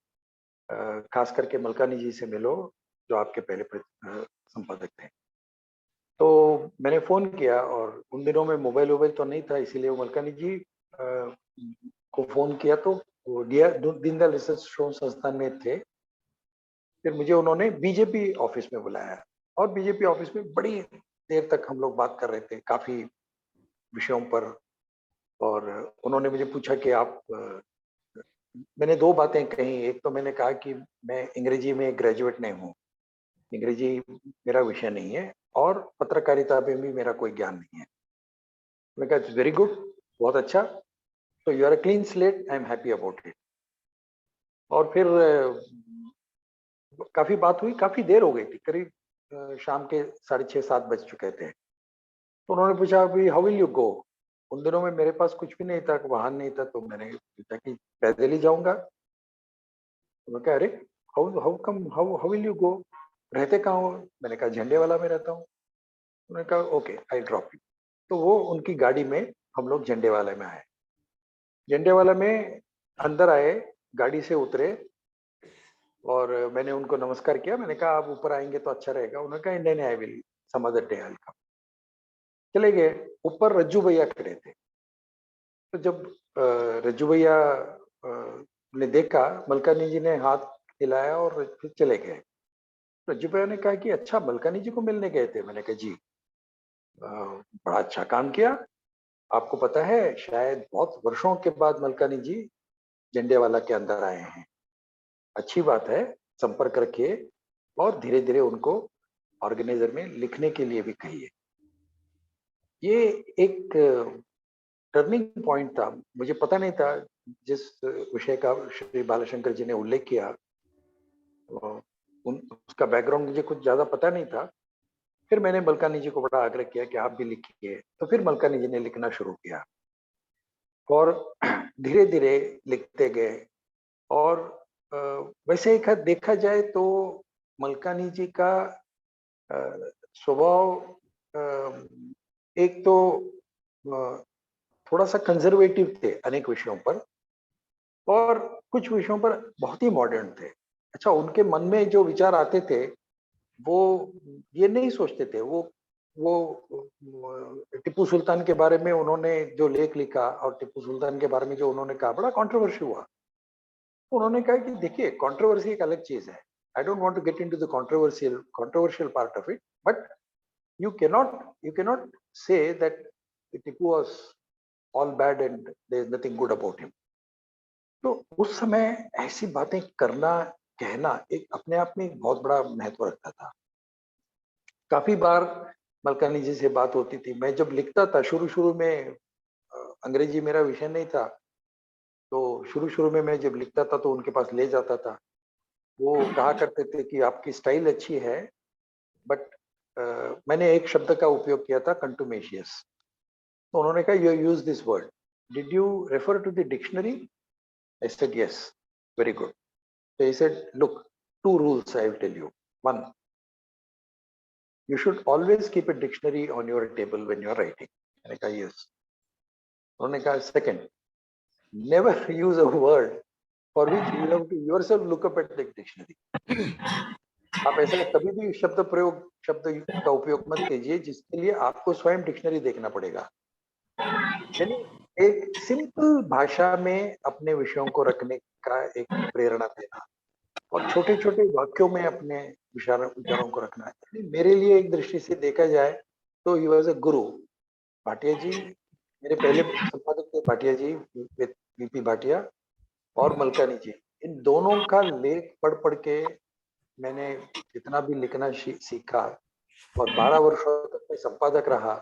खास करके मलकानी जी से मिलो जो आपके पहले संपादक थे। तो मैंने फोन किया और उन दिनों में मोबाइल वोबाइल तो नहीं था, इसीलिए मलकानी जी को फोन किया तो वो दीनदयाल रिसर्च शोध संस्थान में थे। फिर मुझे उन्होंने बीजेपी ऑफिस में बुलाया और बीजेपी ऑफिस में बड़ी देर तक हम लोग बात कर रहे थे काफी विषयों पर। और उन्होंने मुझे पूछा कि आप मैंने दो बातें कही। एक तो मैंने कहा कि मैं अंग्रेजी में ग्रेजुएट नहीं हूँ, अंग्रेजी मेरा विषय नहीं है और पत्रकारिता में भी मेरा कोई ज्ञान नहीं है। मैंने कहा इट्स वेरी गुड, बहुत अच्छा, तो you are a clean slate, I am happy about it. और फिर काफी बात हुई, काफी देर हो गई थी, करीब शाम के 6:30-7 बज चुके थे। तो उन्होंने पूछा अभी हाउ विल यू गो। उन दिनों में मेरे पास कुछ भी नहीं था, वाहन नहीं था, तो मैंने पूछा कि पैदल ही जाऊंगा। उन्होंने कहा अरे how how come how will you go, रहते कहाँ हो। मैंने कहा झंडे वाला में रहता हूँ। उन्होंने कहा ओके आई ड्रॉप यू। तो वो उनकी गाड़ी में हम लोग झंडे वाले में आए। झंडे वाला में अंदर आए, गाड़ी से उतरे और मैंने उनको नमस्कार किया। मैंने कहा आप ऊपर आएंगे तो अच्छा रहेगा। उन्होंने कहा नहीं नहीं I will some other day I will come. चले गए। ऊपर रज्जू भैया खड़े थे। तो जब रज्जू भैया ने देखा, मलकानी जी ने हाथ हिलाया और फिर चले गए। रज्जू भैया ने कहा कि अच्छा मलकानी जी को मिलने गए थे। मैंने कहा जी, बड़ा अच्छा काम किया। आपको पता है शायद बहुत वर्षों के बाद मलकानी जी झंडेवाला के अंदर आए हैं, अच्छी बात है, संपर्क रखिए और धीरे धीरे उनको ऑर्गेनाइजर में लिखने के लिए भी कहिए। ये एक टर्निंग पॉइंट था। मुझे पता नहीं था, जिस विषय का श्री बालाशंकर जी ने उल्लेख किया उसका बैकग्राउंड मुझे कुछ ज्यादा पता नहीं था। फिर मैंने मलकानी जी को बड़ा आग्रह किया कि आप भी लिखिए। तो फिर मलकानी जी ने लिखना शुरू किया और धीरे धीरे लिखते गए। और वैसे एक देखा जाए तो मलकानी जी का स्वभाव एक तो थोड़ा सा कंजर्वेटिव थे अनेक विषयों पर और कुछ विषयों पर बहुत ही मॉडर्न थे। अच्छा, उनके मन में जो विचार आते थे वो ये नहीं सोचते थे। वो टिप्पू सुल्तान के बारे में उन्होंने जो लेख लिखा और टिप्पू सुल्तान के बारे में जो उन्होंने कहा, बड़ा कंट्रोवर्सी हुआ। उन्होंने कहा कि देखिए कंट्रोवर्सी एक अलग चीज है, I don't want to get into the controversial part of it, but you cannot say that Tipu was all bad and there is nothing good about him. तो उस समय ऐसी बातें करना, कहना एक अपने आप में एक बहुत बड़ा महत्व रखता था। काफी बार मलकानी जी से बात होती थी। मैं जब लिखता था शुरू में, अंग्रेजी मेरा विषय नहीं था, तो शुरू में मैं जब लिखता था तो उनके पास ले जाता था। वो कहा करते थे कि आपकी स्टाइल अच्छी है, बट मैंने एक शब्द का उपयोग किया था, कंटुमेशियस। तो उन्होंने कहा you use this word, did you refer to the dictionary? I said yes, very good. So he said, look, 2 rules I will tell you. 1, you should always keep a dictionary on your table when you are writing. मैंने कहा yes. उन्होंने कहा second, never use a word for which you have to yourself look up at the dictionary. आप ऐसा कभी भी शब्द का उपयोग मत कीजिए जिसके लिए आपको स्वयं डिक्शनरी देखना पड़ेगा। यानी एक सिंपल भाषा में अपने विषयों को रखने का एक प्रेरणा देना और छोटे छोटे वाक्यों में अपने विचारों को रखना है। मेरे लिए एक दृष्टि से देखा जाए तो ही वॉज अ गुरु। भाटिया जी मेरे पहले संपादक थे, भाटिया जी, वीपी भाटिया और मलकानी जी। इन दोनों का लेख पढ़ के मैंने जितना भी लिखना सीखा और 12 वर्षों तक मैं संपादक रहा।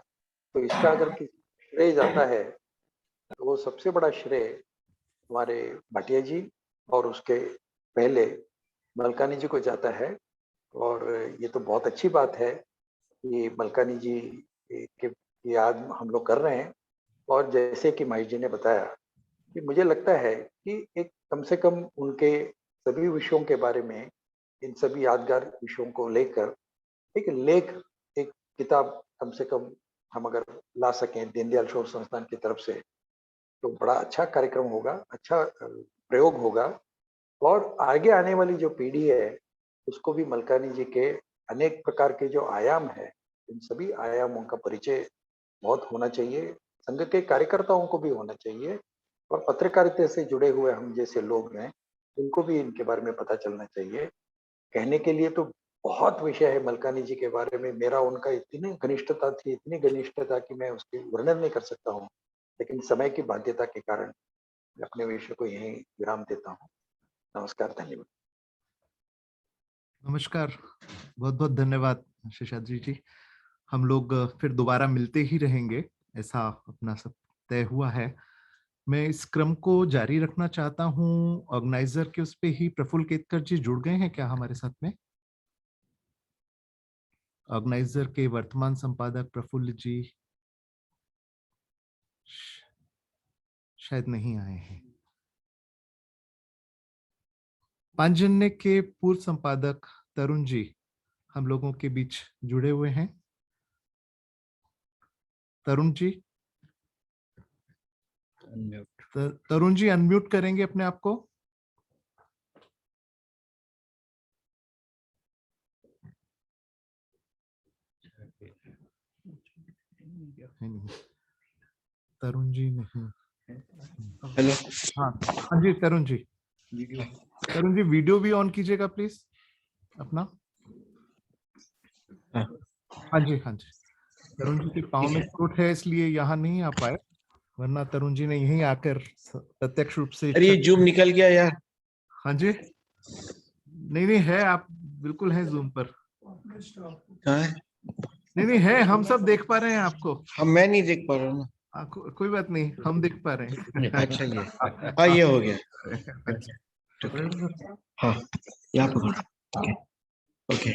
तो इसका अगर किसी श्रेय जाता है तो वो सबसे बड़ा श्रेय हमारे भाटिया जी और उसके पहले मलकानी जी को जाता है। और ये तो बहुत अच्छी बात है कि मलकानी जी की याद हम लोग कर रहे हैं। और जैसे कि महेश जी ने बताया कि मुझे लगता है कि एक कम से कम उनके सभी विषयों के बारे में, इन सभी यादगार विषयों को लेकर एक लेख, एक किताब कम से कम हम अगर ला सकें दीनदयाल शोध संस्थान की तरफ से, तो बड़ा अच्छा कार्यक्रम होगा, अच्छा प्रयोग होगा। और आगे आने वाली जो पीढ़ी है उसको भी मलकानी जी के अनेक प्रकार के जो आयाम है, इन सभी आयामों का परिचय बहुत होना चाहिए। संघ के कार्यकर्ताओं को भी होना चाहिए और पत्रकारिता से जुड़े हुए हम जैसे लोग हैं उनको भी इनके बारे में पता चलना चाहिए। कहने के लिए तो बहुत विषय है मलकानी जी के बारे में, मेरा उनका इतनी घनिष्ठता थी, इतनी घनिष्ठता कि मैं उसके वर्णन नहीं कर सकता हूँ, लेकिन समय की बाध्यता के कारण मैं अपने विषय को यहीं विराम देता हूँ। नमस्कार, धन्यवाद। नमस्कार, बहुत बहुत धन्यवाद शेषाद्री जी। हम लोग फिर दोबारा मिलते ही रहेंगे, ऐसा अपना सब तय हुआ है। मैं इस क्रम को जारी रखना चाहता हूँ। ऑर्गेनाइजर के उस पे ही प्रफुल्ल केतकर जी जुड़ गए हैं क्या हमारे साथ में? ऑर्गेनाइजर के वर्तमान संपादक प्रफुल्ल जी शायद नहीं आए हैं। पांचजन्य के पूर्व संपादक तरुण जी हम लोगों के बीच जुड़े हुए हैं। तरुण जी, तरुण जी अनम्यूट करेंगे अपने आप को। तरुण जी नहीं। हेलो। हाँ हाँ जी तरुण जी, तरुण जी वीडियो भी ऑन कीजिएगा प्लीज अपना। हाँ जी हाँ जी। तरुण जी के पाँव में चोट है इसलिए यहाँ नहीं आ पाए, वरना तरुण जी ने यहीं आकर प्रत्यक्ष रूप से। अरे ये जूम निकल गया यार। हाँ जी, नहीं नहीं है, आप बिल्कुल हैं जूम पर। कहाँ है? नहीं नहीं है, हम सब देख पा रहे हैं आपको। हम मैं नहीं देख पा रहा हूँ ना। कोई बात नहीं, हम देख पा रहे हैं। अच्छा ये हाँ ये हो गया। हाँ यहाँ पकड़ो। ओके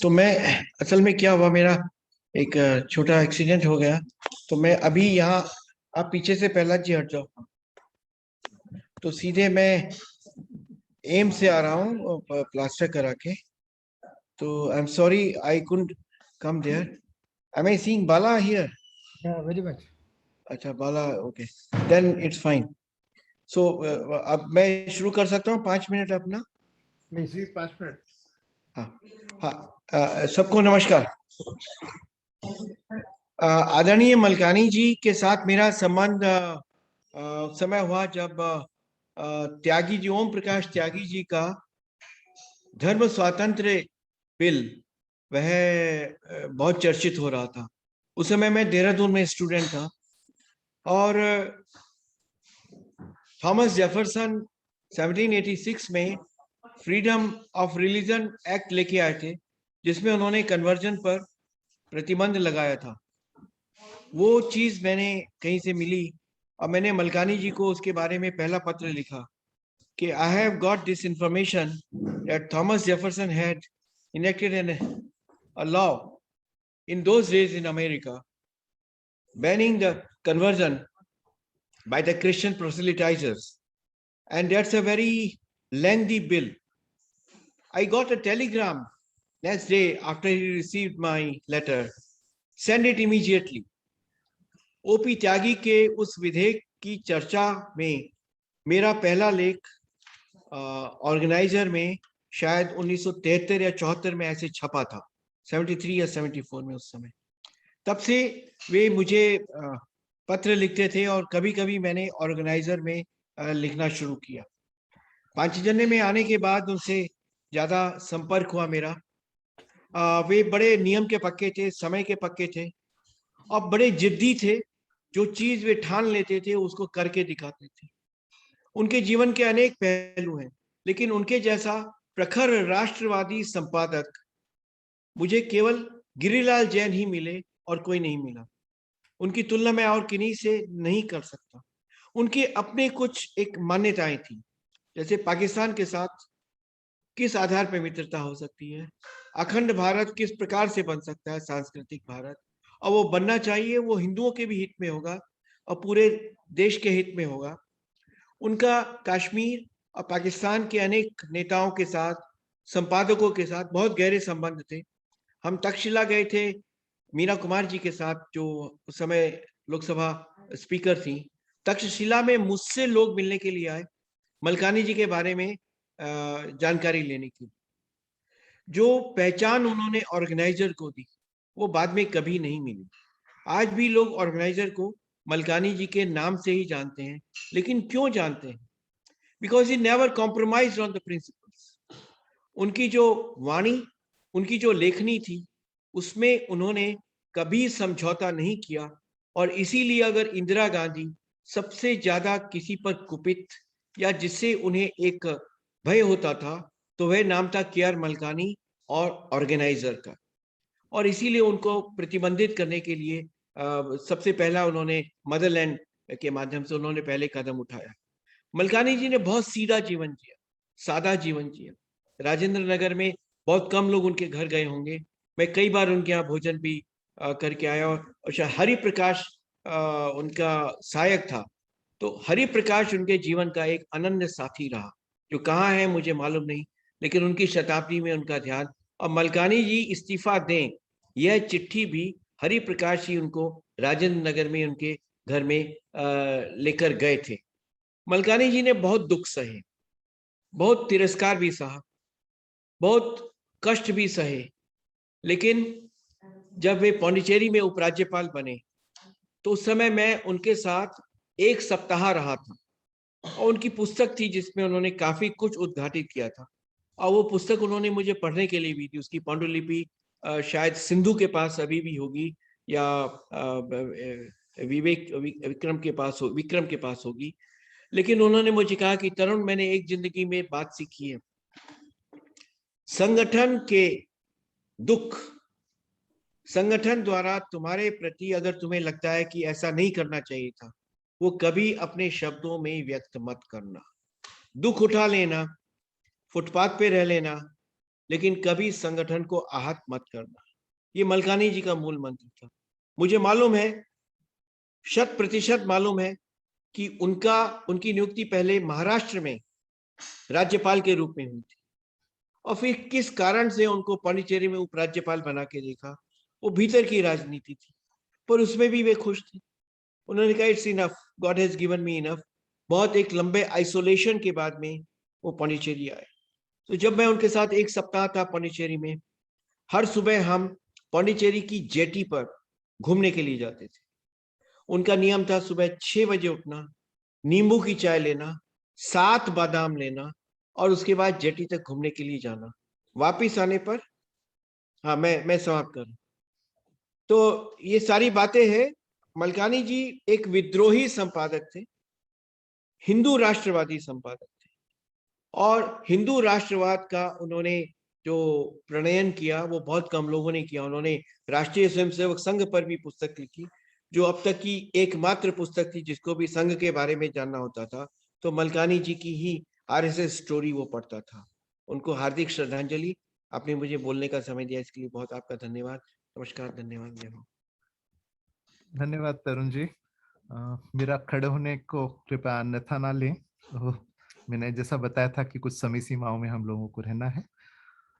तो मैं असल में क्या हुआ, मेरा एक छोटा एक्सीडेंट हो गया, तो मैं अभी यहाँ, आप पीछे से प्रहलाद जी हट जाओ, तो सीधे मैं एम से आ रहा हूँ प्लास्टर करा के। तो I am sorry I couldn't come there. Am I seeing Bala here? Yeah, very much. अच्छा Bala, okay. Then it's fine. So अब मैं शुरू कर सकता हूँ 5 मिनट अपना? जी 5 मिनट। हाँ हाँ सबको नमस्कार। आदरणीय मलकानी जी के साथ मेरा संबंध समय हुआ जब त्यागी जी, ओम प्रकाश त्यागी जी का धर्म स्वातंत्र्य बिल वह बहुत चर्चित हो रहा था। उस समय मैं देहरादून में स्टूडेंट था और थॉमस जेफरसन 1786 में फ्रीडम ऑफ रिलीजन एक्ट लेके आए थे, जिसमें उन्होंने कन्वर्जन पर प्रतिबंध लगाया था। वो चीज मैंने कहीं से मिली और मैंने मलकानी जी को उसके बारे में पहला पत्र लिखा कि I have got this information that Thomas Jefferson had enacted a law in those days in America banning the conversion by the Christian proselytizers, and that's a very lengthy bill. I got a telegram next day after he received my letter, send it immediately. OP Tyagi के उस विधेयक की चर्चा में मेरा पहला लेख organiser में शायद 1973 या 74 में ऐसे छपा था, 73 या 74 में उस समय। तब से वे मुझे पत्र लिखते थे और कभी कभी मैंने ऑर्गेनाइजर में लिखना शुरू किया। पांचजन्य में आने के बाद उनसे ज्यादा संपर्क हुआ मेरा। वे बड़े नियम के पक्के थे, समय के पक्के थे और बड़े जिद्दी थे। जो चीज वे ठान लेते थे उसको करके दिखाते थे। उनके जीवन के अनेक पहलू हैं, लेकिन उनके जैसा प्रखर राष्ट्रवादी संपादक मुझे केवल गिरिलाल जैन ही मिले और कोई नहीं मिला। उनकी तुलना मैं और किन्हीं से नहीं कर सकता। उनके अपने कुछ एक मान्यताएं थी, जैसे पाकिस्तान के साथ किस आधार पर मित्रता हो सकती है, अखंड भारत किस प्रकार से बन सकता है, सांस्कृतिक भारत, और वो बनना चाहिए वो हिंदुओं के भी हित में होगा और पूरे देश के हित में होगा। उनका कश्मीर और पाकिस्तान के अनेक नेताओं के साथ, संपादकों के साथ बहुत गहरे संबंध थे। हम तक्षशिला गए थे मीना कुमार जी के साथ, जो उस समय लोकसभा स्पीकर थी। तक्षशिला में मुझसे लोग मिलने के लिए आए, मलकानी जी के बारे में जानकारी लेने की। जो पहचान उन्होंने ऑर्गेनाइजर को दी वो बाद में कभी नहीं मिली। आज भी लोग ऑर्गेनाइजर को मलकानी जी के नाम से ही जानते हैं, लेकिन क्यों जानते हैं? Because he never compromised on the principles. उनकी जो वाणी, उनकी जो लेखनी थी, उसमें उन्होंने कभी समझौता नहीं किया। और इसीलिए अगर इंदिरा गांधी सबसे ज्यादा किसी पर कुपित या जिससे उन्हें एक भय होता था, तो वह नाम था KR मलकानी और ऑर्गेनाइजर का। और इसीलिए उनको प्रतिबंधित करने के लिए सबसे पहला उन्होंने मदरलैंड के माध्यम से उन्होंने पहले कदम उठाया। मलकानी जी ने बहुत सीधा जीवन जिया, सादा जीवन जिया। राजेंद्र नगर में बहुत कम लोग उनके घर गए होंगे। मैं कई बार उनके यहाँ भोजन भी करके आया। और हरि प्रकाश उनका सहायक था, तो हरि प्रकाश उनके जीवन का एक अनन्य साथी रहा, जो कहाँ है मुझे मालूम नहीं, लेकिन उनकी शताब्दी में उनका ध्यान। और मलकानी जी इस्तीफा दें, यह चिट्ठी भी हरि प्रकाश जी उनको राजेंद्र नगर में उनके घर में लेकर गए थे। मलकानी जी ने बहुत दुख सहे, बहुत तिरस्कार भी सहा, बहुत कष्ट भी सहे, लेकिन जब वे पौंडीचेरी में उपराज्यपाल बने तो उस समय मैं उनके साथ एक सप्ताह रहा था। और उनकी पुस्तक थी जिसमें उन्होंने काफी कुछ उद्घाटित किया था, और वो पुस्तक उन्होंने मुझे पढ़ने के लिए भी दी। उसकी पांडुलिपि शायद सिंधु के पास अभी भी होगी, या विक्रम के पास होगी। लेकिन उन्होंने मुझे कहा कि तरुण, मैंने एक जिंदगी में बात सीखी है, संगठन के दुख, संगठन द्वारा तुम्हारे प्रति अगर तुम्हें लगता है कि ऐसा नहीं करना चाहिए था, वो कभी अपने शब्दों में व्यक्त मत करना। दुख उठा लेना, फुटपाथ पे रह लेना, लेकिन कभी संगठन को आहत मत करना। ये मलकानी जी का मूल मंत्र था। मुझे मालूम है, 100% मालूम है कि उनकी नियुक्ति पहले महाराष्ट्र में राज्यपाल के रूप में हुई थी, और फिर किस कारण से उनको पांडिचेरी में उपराज्यपाल बना के देखा, वो भीतर की राजनीति थी, पर उसमें भी वे खुश थे। उन्होंने कहा it's enough, God has given me enough. बहुत एक लंबे आइसोलेशन के बाद में वो पांडिचेरी आए। तो जब मैं उनके साथ एक सप्ताह था पांडिचेरी में, हर सुबह हम पांडिचेरी की जेटी पर घूमने के लिए जाते थे। उनका नियम था सुबह 6 बजे उठना, नींबू की चाय लेना, 7 बादाम लेना, और उसके बाद जेटी तक घूमने के लिए जाना। वापिस आने पर, हाँ मैं समाप्त कर। तो ये सारी बातें हैं। मलकानी जी एक विद्रोही संपादक थे, हिंदू राष्ट्रवादी संपादक थे, और हिंदू राष्ट्रवाद का उन्होंने जो प्रणयन किया वो बहुत कम लोगों ने किया। उन्होंने राष्ट्रीय स्वयंसेवक संघ पर भी पुस्तक लिखी, जो अब तक की एकमात्र पुस्तक थी जिसको भी संघ के बारे में जानना होता था तो मलकानी जी की ही RSS स्टोरी वो पढ़ता था। उनको हार्दिक श्रद्धांजलि। आपने मुझे बोलने का समय दिया, इसके लिए बहुत आपका धन्यवाद। नमस्कार, धन्यवाद। जय हो। धन्यवाद तरुण जी। मेरा खड़े होने को कृपया अन्यथा ना लें। मैंने जैसा बताया था कि कुछ समय सीमाओं में हम लोगों को रहना है,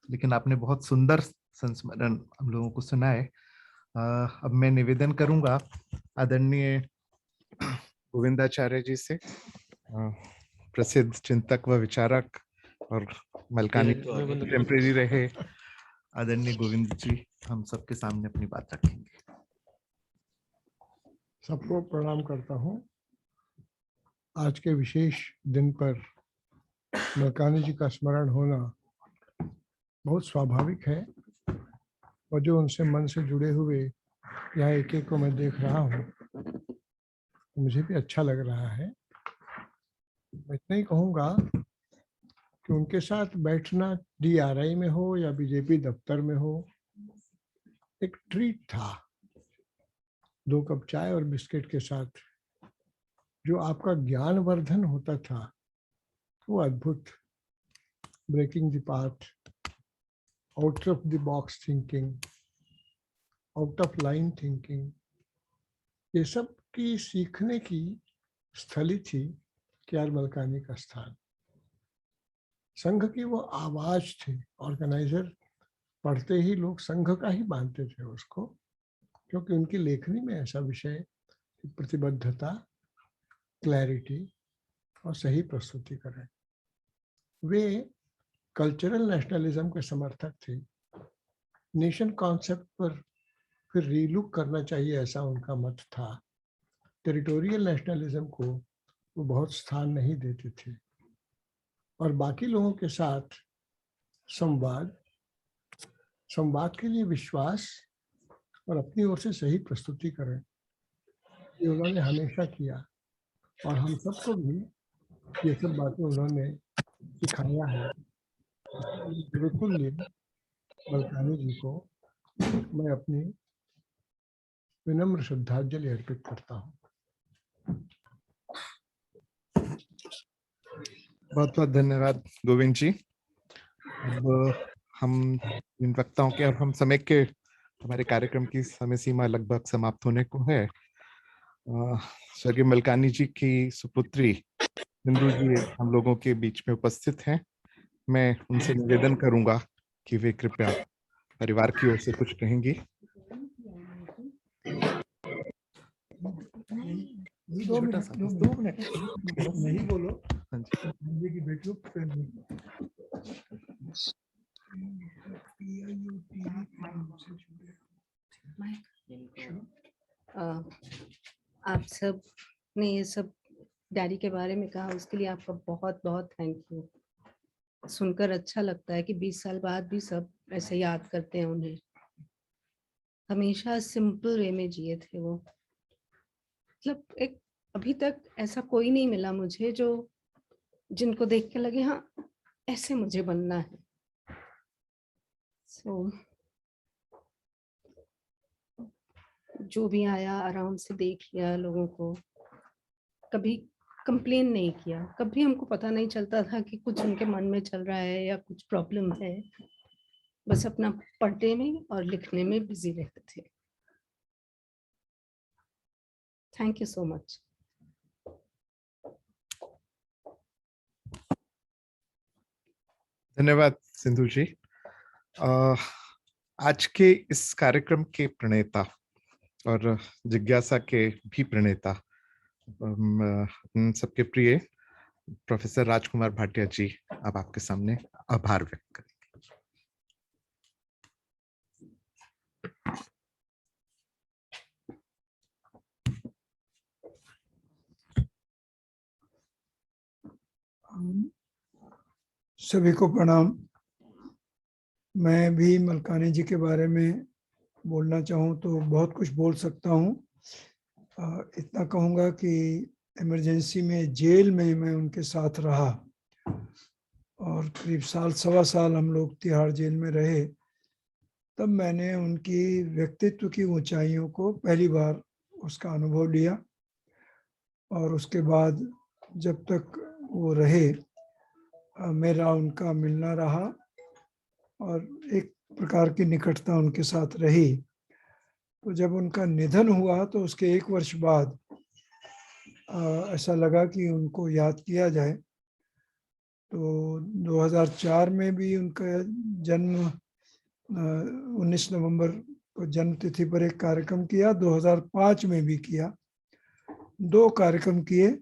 लेकिन आपने बहुत सुंदर संस्मरण हम लोगों को सुनाए। अब मैं निवेदन करूंगा आदरणीय गोविंदाचार्य जी से, प्रसिद्ध चिंतक व विचारक और मलकानी टेम्परेरी रहे आदरणीय गोविंद जी हम सबके सामने अपनी बात रखेंगे। सबको प्रणाम करता हूँ। आज के विशेष दिन पर मलकानी जी का स्मरण होना बहुत स्वाभाविक है, और जो उनसे मन से जुड़े हुए यहाँ एक एक को मैं देख रहा हूँ, मुझे भी अच्छा लग रहा है। मैं इतना ही कहूँगा कि उनके साथ बैठना DRI में हो या BJP दफ्तर में हो, एक ट्रीट था। 2 कप चाय और बिस्किट के साथ जो आपका ज्ञान वर्धन होता था, वो अद्भुत। Breaking the path, out of the box thinking, out of line thinking, ये सब की सीखने की स्थली थी KR मलकानी का स्थान। संघ की वो आवाज थी। ऑर्गेनाइजर पढ़ते ही लोग संघ का ही मानते थे उसको, क्योंकि उनकी लेखनी में ऐसा विषय प्रतिबद्धता, क्लैरिटी और सही प्रस्तुतिकरण। वे कल्चरल नेशनलिज्म के समर्थक थे। नेशन कॉन्सेप्ट पर फिर रीलुक करना चाहिए, ऐसा उनका मत था। टेरिटोरियल नेशनलिज्म को वो बहुत स्थान नहीं देते थे और बाकी लोगों के साथ संवाद के लिए विश्वास और अपनी ओर से सही प्रस्तुतिकरण, ये उन्होंने हमेशा किया और हम सबको भी ये सब बातें उन्होंने सिखाया है। गुरुकुल मलकानी जी को मैं अपनी विनम्र श्रद्धांजलि अर्पित करता हूँ। बहुत बहुत धन्यवाद गोविंद जी। अब हम इन वक्ताओं के अब हम समय के हमारे कार्यक्रम की समय सीमा लगभग समाप्त होने को है। स्वर्गीय मलकानी जी की सुपुत्री सिंधु जी हम लोगों के बीच में उपस्थित हैं। मैं उनसे निवेदन करूंगा कि वे कृपया परिवार की ओर से कुछ कहेंगी। 2 मिनट नहीं बोलो। की बेटियों आप सब ने ये सब डैडी के बारे में कहा, उसके लिए आपका बहुत बहुत थैंक यू। सुनकर अच्छा लगता है कि 20 साल बाद भी सब ऐसे याद करते हैं उन्हें। हमेशा सिंपल वे में जिए थे वो। मतलब एक अभी तक ऐसा कोई नहीं मिला मुझे जो जिनको देख के लगे हाँ ऐसे मुझे बनना है। सो जो भी आया आराम से देख लिया लोगों को, कभी कंप्लेन नहीं किया। कभी हमको पता नहीं चलता था कि कुछ उनके मन में चल रहा है या कुछ प्रॉब्लम है। बस अपना पढ़ने में और लिखने में बिजी रहते थे। Thank you so much. धन्यवाद सिंधु जी। आज के इस कार्यक्रम के प्रणेता और जिज्ञासा के भी प्रणेता सबके प्रिय प्रोफेसर राजकुमार भाटिया जी, अब आपके सामने आभार व्यक्त करेंगे। सभी को प्रणाम। मैं भी मलकानी जी के बारे में बोलना चाहूँ तो बहुत कुछ बोल सकता हूँ। इतना कहूँगा कि इमरजेंसी में जेल में मैं उनके साथ रहा और करीब साल सवा साल हम लोग तिहाड़ जेल में रहे। तब मैंने उनकी व्यक्तित्व की ऊंचाइयों को पहली बार उसका अनुभव लिया और उसके बाद जब तक वो रहे मेरा उनका मिलना रहा और एक प्रकार की निकटता उनके साथ रही। तो जब उनका निधन हुआ तो उसके 1 वर्ष बाद ऐसा लगा कि उनको याद किया जाए। तो 2004 में भी उनका जन्म 19 नवंबर को जन्म तिथि पर एक कार्यक्रम किया। 2005 में भी किया, 2 कार्यक्रम किए।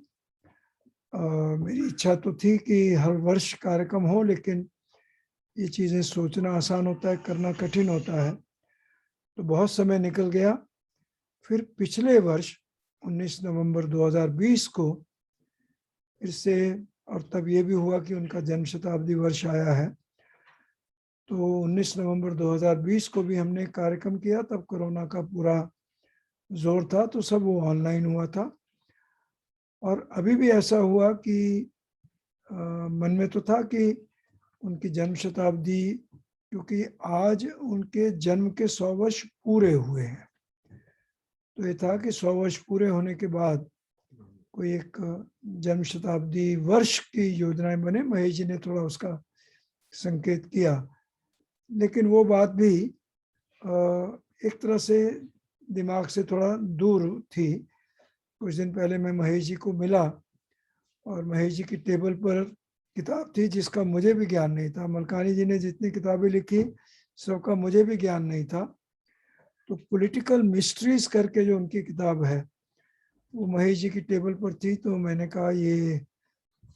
मेरी इच्छा तो थी कि हर वर्ष कार्यक्रम हो, लेकिन ये चीज़ें सोचना आसान होता है, करना कठिन होता है। तो बहुत समय निकल गया। फिर पिछले वर्ष 19 नवंबर 2020 को फिर से, और तब ये भी हुआ कि उनका जन्म शताब्दी वर्ष आया है, तो 19 नवंबर 2020 को भी हमने कार्यक्रम किया। तब कोरोना का पूरा जोर था तो सब वो ऑनलाइन हुआ था। और अभी भी ऐसा हुआ कि मन में तो था कि उनकी जन्म शताब्दी, क्योंकि आज उनके जन्म के 100 वर्ष पूरे हुए हैं। तो ये था कि 100 वर्ष पूरे होने के बाद कोई एक जन्म शताब्दी वर्ष की योजनाएं बने। महेश जी ने थोड़ा उसका संकेत किया, लेकिन वो बात भी एक तरह से दिमाग से थोड़ा दूर थी। कुछ दिन पहले मैं महेश जी को मिला और महेश जी की टेबल पर किताब थी जिसका मुझे भी ज्ञान नहीं था। मलकानी जी ने जितनी किताबें लिखी सबका मुझे भी ज्ञान नहीं था। तो पॉलिटिकल मिस्ट्रीज करके जो उनकी किताब है वो महेश जी की टेबल पर थी। तो मैंने कहा ये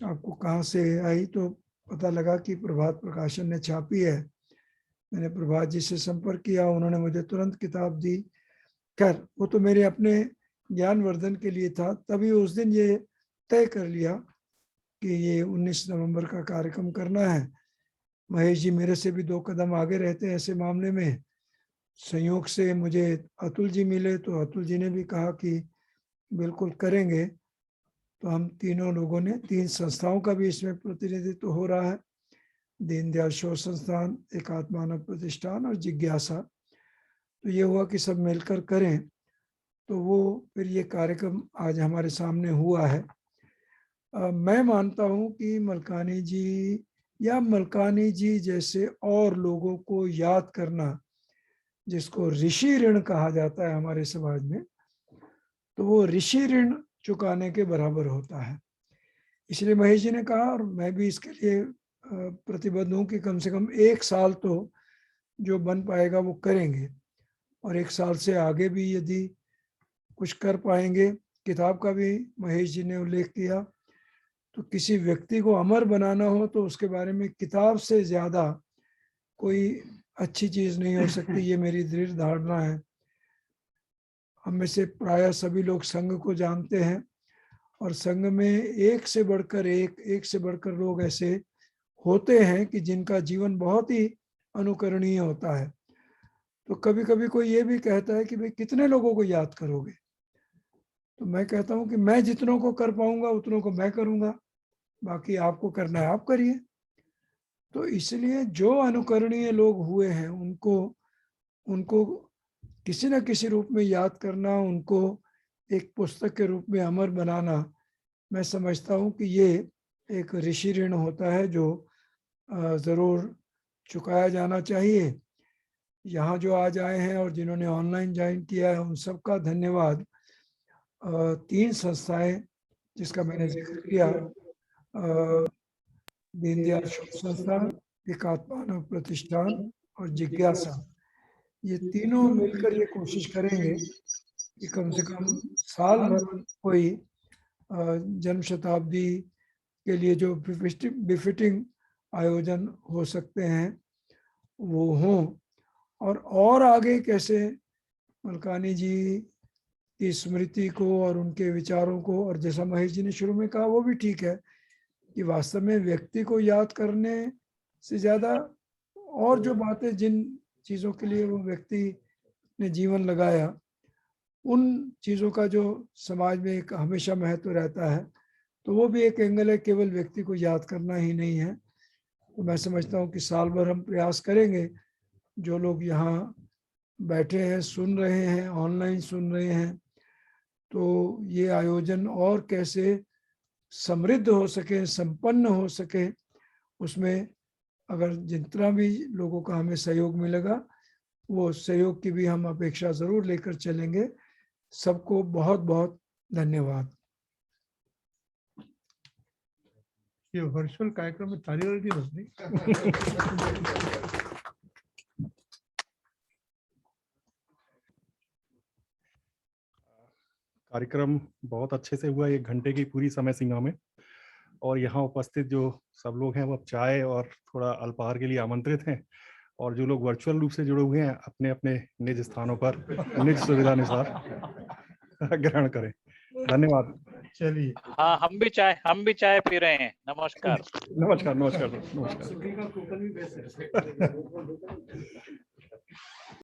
आपको कहाँ से आई? तो पता लगा कि प्रभात प्रकाशन ने छापी है। मैंने प्रभात जी से संपर्क किया, उन्होंने मुझे तुरंत किताब दी। खैर वो तो मेरे अपने ज्ञानवर्धन के लिए था। तभी उस दिन ये तय कर लिया कि ये 19 नवंबर का कार्यक्रम करना है। महेश जी मेरे से भी 2 कदम आगे रहते हैं ऐसे मामले में। संयोग से मुझे अतुल जी मिले तो अतुल जी ने भी कहा कि बिल्कुल करेंगे। तो हम तीनों लोगों ने 3 संस्थाओं का भी इसमें प्रतिनिधित्व हो रहा है, दीनदयाल शोध संस्थान, एकात्म मानव प्रतिष्ठान और जिज्ञासा। तो ये हुआ कि सब मिलकर करें। तो वो फिर ये कार्यक्रम आज हमारे सामने हुआ है। मैं मानता हूँ कि मलकानी जी या मलकानी जी जैसे और लोगों को याद करना, जिसको ऋषि ऋण कहा जाता है हमारे समाज में, तो वो ऋषि ऋण चुकाने के बराबर होता है। इसलिए महेश जी ने कहा, और मैं भी इसके लिए प्रतिबद्ध हूँ कि कम से कम 1 साल तो जो बन पाएगा वो करेंगे, और 1 साल से आगे भी यदि कुछ कर पाएंगे। किताब का भी महेश जी ने उल्लेख किया। तो किसी व्यक्ति को अमर बनाना हो तो उसके बारे में किताब से ज्यादा कोई अच्छी चीज नहीं हो सकती, ये मेरी दृढ़ धारणा है। हम में से प्राय सभी लोग संघ को जानते हैं, और संघ में एक से बढ़कर लोग ऐसे होते हैं कि जिनका जीवन बहुत ही अनुकरणीय होता है। तो कभी कभी कोई ये भी कहता है कि भाई कितने लोगों को याद करोगे? तो मैं कहता हूँ कि मैं जितनों को कर पाऊंगा उतनों को मैं करूंगा, बाकी आपको करना है आप करिए। तो इसलिए जो अनुकरणीय लोग हुए हैं उनको किसी न किसी रूप में याद करना, उनको एक पुस्तक के रूप में अमर बनाना, मैं समझता हूँ कि ये एक ऋषि ऋण होता है जो ज़रूर चुकाया जाना चाहिए। यहाँ जो आज आए हैं और जिन्होंने ऑनलाइन ज्वाइन किया है उन सबका धन्यवाद। 3 संस्थाएं जिसका मैंने जिक्र किया, दीनदयाल शोध संस्थान, एकात्म मानव प्रतिष्ठान और जिज्ञासा, ये तीनों मिलकर ये कोशिश करेंगे कि कम से कम साल भर कोई जन्म शताब्दी के लिए जो बिफिटिंग आयोजन हो सकते हैं वो हों। और आगे कैसे मलकानी जी की स्मृति को और उनके विचारों को, और जैसा महेश जी ने शुरू में कहा वो भी ठीक है कि वास्तव में व्यक्ति को याद करने से ज्यादा और जो बातें, जिन चीजों के लिए वो व्यक्ति ने जीवन लगाया, उन चीजों का जो समाज में एक हमेशा महत्व रहता है, तो वो भी एक एंगल है, केवल व्यक्ति को याद करना ही नहीं है। तो मैं समझता हूँ कि साल भर हम प्रयास करेंगे। जो लोग यहाँ बैठे हैं, सुन रहे हैं, ऑनलाइन सुन रहे हैं, तो ये आयोजन और कैसे समृद्ध हो सके, संपन्न हो सके, उसमें अगर जितना भी लोगों का हमें सहयोग मिलेगा वो सहयोग की भी हम अपेक्षा जरूर लेकर चलेंगे। सबको बहुत बहुत धन्यवाद। ये वर्चुअल कार्यक्रम में ताली वाली नहीं बजनी। कार्यक्रम बहुत अच्छे से हुआ, 1 घंटे की पूरी समय सीमा में। और यहाँ उपस्थित जो सब लोग हैं वो अब चाय और थोड़ा अल्पाहार के लिए आमंत्रित हैं, और जो लोग वर्चुअल रूप से जुड़े हुए हैं अपने अपने निज स्थानों पर निज सुविधानुसार ग्रहण करें। धन्यवाद। चलिए, हाँ, हम भी चाय पी रहे हैं। नमस्कार। नमस्कार।